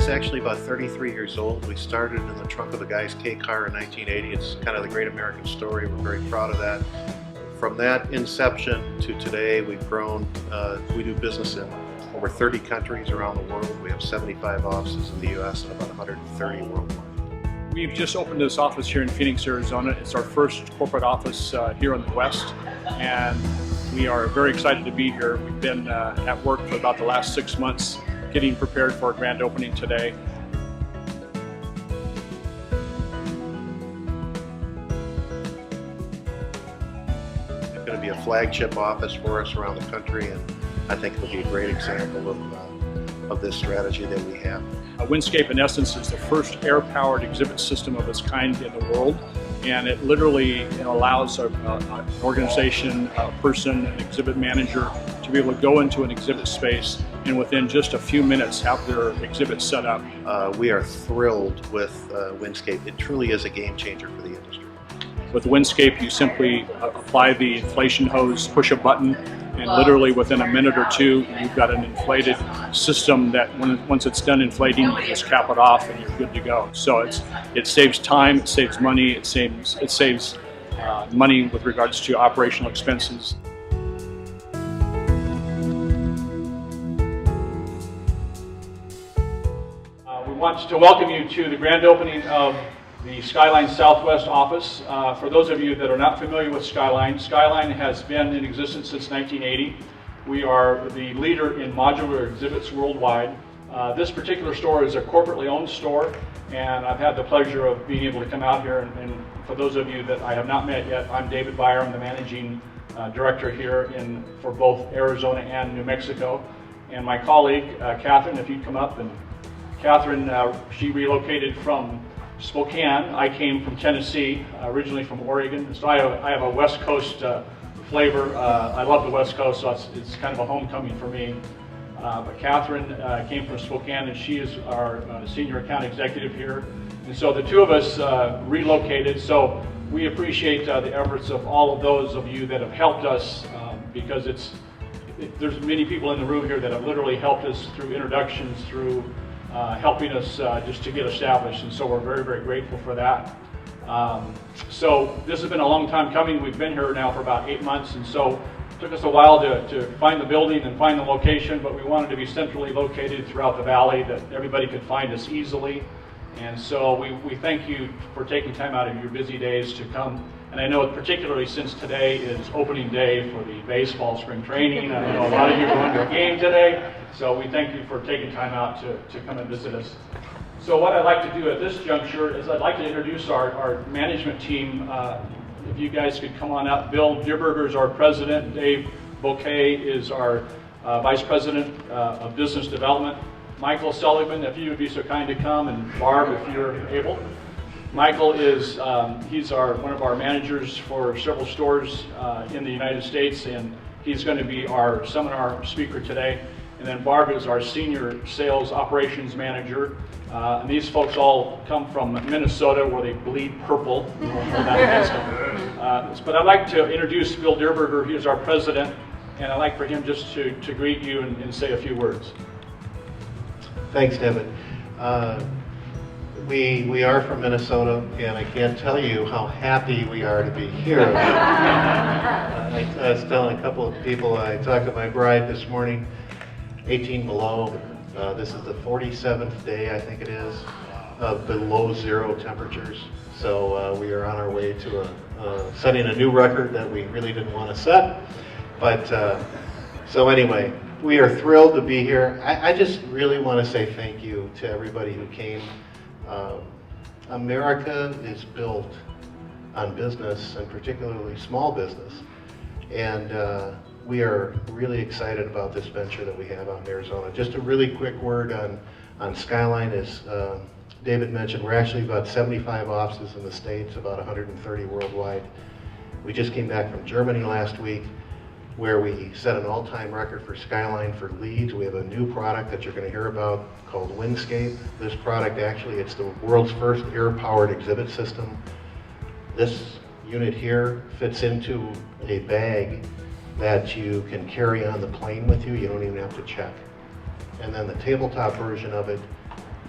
is actually about 33 years old. We started in the trunk of a guy's K car in 1980. It's kind of the great American story. We're very proud of that. From that inception to today, we've grown. We do business in over 30 countries around the world. We have 75 offices in the US and about 130 worldwide. We've just opened this office here in Phoenix, Arizona. It's our first corporate office here in the West, and we are very excited to be here. We've been at work for about the last 6 months, getting prepared for our grand opening today. It's going to be a flagship office for us around the country, and I think it'll be a great example of this strategy that we have. Windscape, in essence, is the first air-powered exhibit system of its kind in the world, and it literally allows an organization, a person, an exhibit manager to be able to go into an exhibit space and within just a few minutes have their exhibit set up. We are thrilled with Windscape. It truly is a game changer for the industry. With Windscape, you simply apply the inflation hose, push a button, and literally within a minute or two, you've got an inflated system that once it's done inflating, you just cap it off and you're good to go. So it saves time, it saves money, it saves money with regards to operational expenses. We want to welcome you to the grand opening of the Skyline Southwest office. For those of you that are not familiar with Skyline, Skyline has been in existence since 1980. We are the leader in modular exhibits worldwide. This particular store is a corporately owned store, and I've had the pleasure of being able to come out here. And for those of you that I have not met yet, I'm David Byer. I'm the managing director here for both Arizona and New Mexico. And my colleague, Catherine, if you'd come up. And Catherine, she relocated from Spokane. I came from Tennessee, originally from Oregon. So I have a West Coast flavor. I love the West Coast, so it's kind of a homecoming for me. But Catherine came from Spokane, and she is our senior account executive here. And so the two of us relocated. So we appreciate the efforts of all of those of you that have helped us, because there's many people in the room here that have literally helped us through introductions, through helping us just to get established, and so we're very, very grateful for that. So this has been a long time coming. We've been here now for about 8 months, and so it took us a while to find the building and find the location, but we wanted to be centrally located throughout the valley, that everybody could find us easily. And so we thank you for taking time out of your busy days to come. And I know particularly since today is opening day for the baseball spring training, I know a lot of you are going to a game today, so we thank you for taking time out to come and visit us. So what I'd like to do at this juncture is I'd like to introduce our management team. If you guys could come on up. Bill Dierberger is our president. Dave Bouquet is our vice president of business development. Michael Sullivan, if you would be so kind to come, and Barb, if you're able. Michael is he's one of our managers for several stores in the United States, and he's going to be our seminar speaker today. And then Barb is our senior sales operations manager. And these folks all come from Minnesota, where they bleed purple. But I'd like to introduce Bill Dierberger. He is our president, and I'd like for him just to greet you and say a few words. Thanks, David. We are from Minnesota, and I can't tell you how happy we are to be here. I was telling a couple of people, I talked to my bride this morning, 18 below. This is the 47th day, I think it is, of below zero temperatures. So we are on our way to setting a new record that we really didn't want to set. But so anyway, we are thrilled to be here. I just really want to say thank you to everybody who came. America is built on business, and particularly small business, and we are really excited about this venture that we have out in Arizona. Just a really quick word on Skyline. As David mentioned, we're actually about 75 offices in the States, about 130 worldwide. We just came back from Germany last week, where we set an all-time record for Skyline for leads. We have a new product that you're going to hear about called Windscape. This product, actually, it's the world's first air-powered exhibit system. This unit here fits into a bag that you can carry on the plane with you. You don't even have to check. And then the tabletop version of it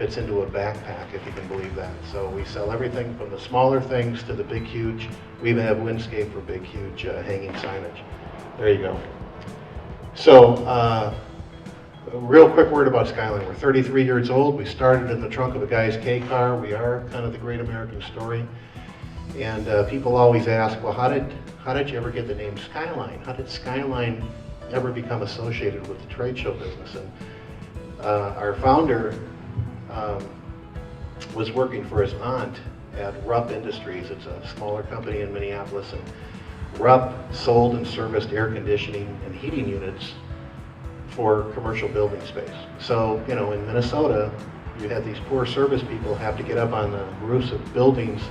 fits into a backpack, if you can believe that. So we sell everything from the smaller things to the big, huge. We even have windscape for big, huge hanging signage. There you go. So, a real quick word about Skyline. We're 33 years old. We started in the trunk of a guy's K car. We are kind of the great American story. And people always ask, well, how did you ever get the name Skyline? How did Skyline ever become associated with the trade show business? And our founder was working for his aunt at Rupp Industries. It's a smaller company in Minneapolis, and Rupp sold and serviced air conditioning and heating units for commercial building space. So, you know, in Minnesota, you had these poor service people have to get up on the roofs of buildings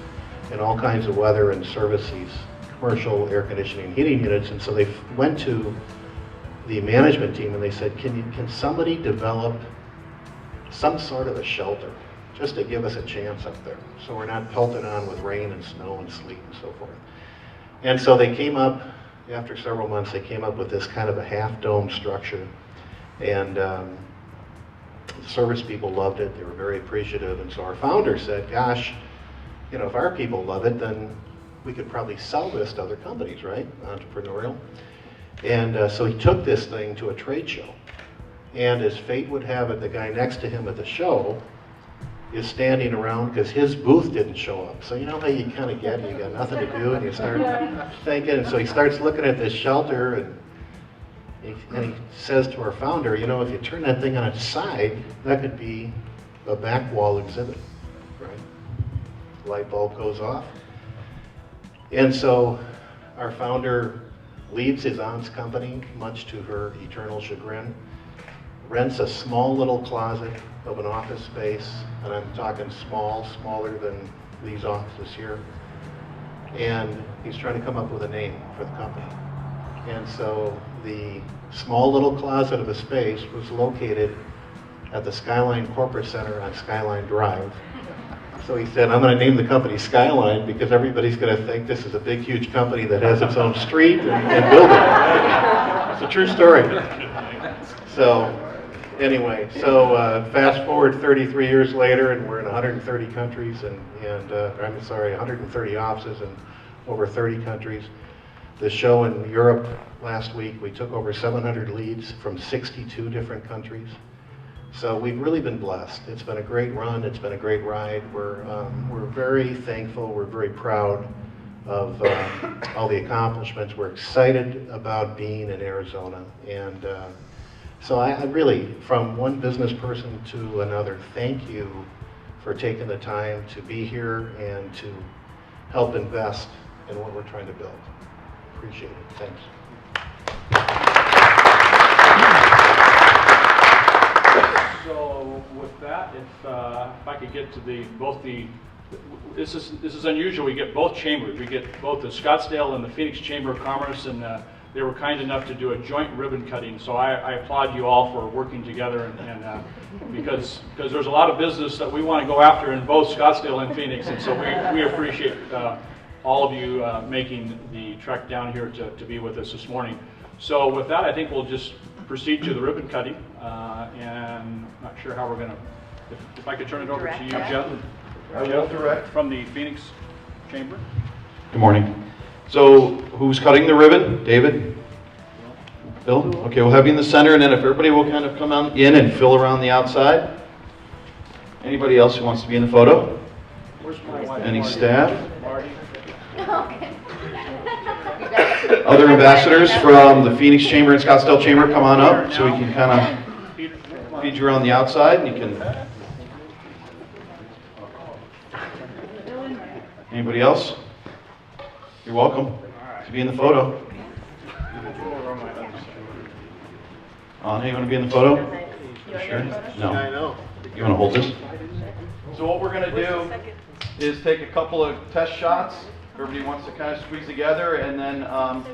in all kinds of weather and service these commercial air conditioning and heating units. And so they went to the management team and they said, can somebody develop some sort of a shelter just to give us a chance up there, so we're not pelted on with rain and snow and sleet and so forth. And so they came up, after several months, they came up with this kind of a half-dome structure. And the service people loved it. They were very appreciative. And so our founder said, gosh, you know, if our people love it, then we could probably sell this to other companies, right? Entrepreneurial. And so he took this thing to a trade show. And as fate would have it, the guy next to him at the show is standing around because his booth didn't show up. So you know how you kind of get, you got nothing to do, and you start thinking. And so he starts looking at this shelter, and he says to our founder, you know, if you turn that thing on its side, that could be a back wall exhibit, right? Light bulb goes off. And so our founder leaves his aunt's company, much to her eternal chagrin, rents a small little closet of an office space, and I'm talking small, smaller than these offices here. And he's trying to come up with a name for the company. And so the small little closet of a space was located at the Skyline Corporate Center on Skyline Drive. So he said, I'm going to name the company Skyline because everybody's going to think this is a big, huge company that has its own street and building. It's a true story. So anyway, so fast forward 33 years later, and we're in 130 countries, I'm sorry, 130 offices in over 30 countries. The show in Europe last week, we took over 700 leads from 62 different countries. So we've really been blessed. It's been a great run. It's been a great ride. We're very thankful. We're very proud of all the accomplishments. We're excited about being in Arizona. And so I really, from one business person to another, thank you for taking the time to be here and to help invest in what we're trying to build. Appreciate it. Thanks. So with that, if I could get to this is unusual. We get both chambers. We get both the Scottsdale and the Phoenix Chamber of Commerce, and they were kind enough to do a joint ribbon cutting. So I applaud you all for working together, and because there's a lot of business that we want to go after in both Scottsdale and Phoenix, and so we appreciate all of you making the trek down here to be with us this morning. So with that, I think we'll just proceed to the ribbon cutting, and I'm not sure how we're going to, if I could turn it over to you, Jeff. I will direct. From the Phoenix Chamber. Good morning. So who's cutting the ribbon? David? Bill? Okay, we'll have you in the center, and then if everybody will kind of come on in and fill around the outside. Anybody else who wants to be in the photo? Where's my wife? Any staff? Marty? Other ambassadors from the Phoenix Chamber and Scottsdale Chamber, come on up so we can kind of feed you around the outside, and you can. Anybody else? You're welcome to be in the photo. Anna, you want to be in the photo? Sure? No. I know. You want to hold this? So what we're going to do is take a couple of test shots. Everybody wants to kind of squeeze together, and then on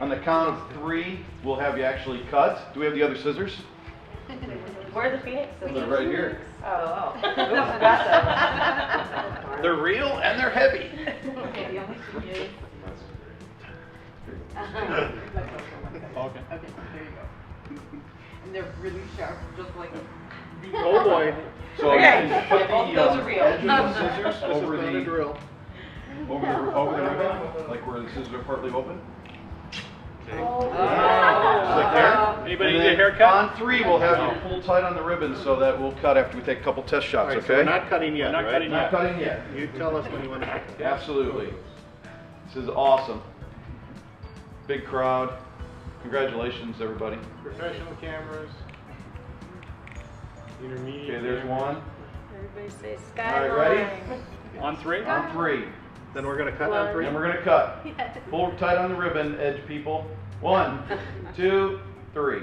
the count of 3, we'll have you actually cut. Do we have the other scissors? Where are the Phoenix scissors? They're right here. Oh. Oops, forgot those. They're real and they're heavy. Okay, the only thing is. Okay. Okay, there you go. And they're really sharp, just like. Oh boy. So Okay. you over not a the drill. over the ribbon, like where the scissors are partly open. Okay. Like there. Anybody And need a then haircut? On 3, we'll have you pull tight on the ribbon so that we'll cut after we take a couple test All shots, right, so okay? we're not cutting yet, We're not right? cutting Not cutting yet. You tell us when you want to cut. Absolutely. This is awesome. Big crowd. Congratulations, everybody. Professional cameras. Intermediate. Okay, there's one. Everybody say All Skyline. right, ready? On 3? On 3. Then we're going to cut on 3? And we're going to cut. Pull tight on the ribbon, edge people. 1, 2, 3.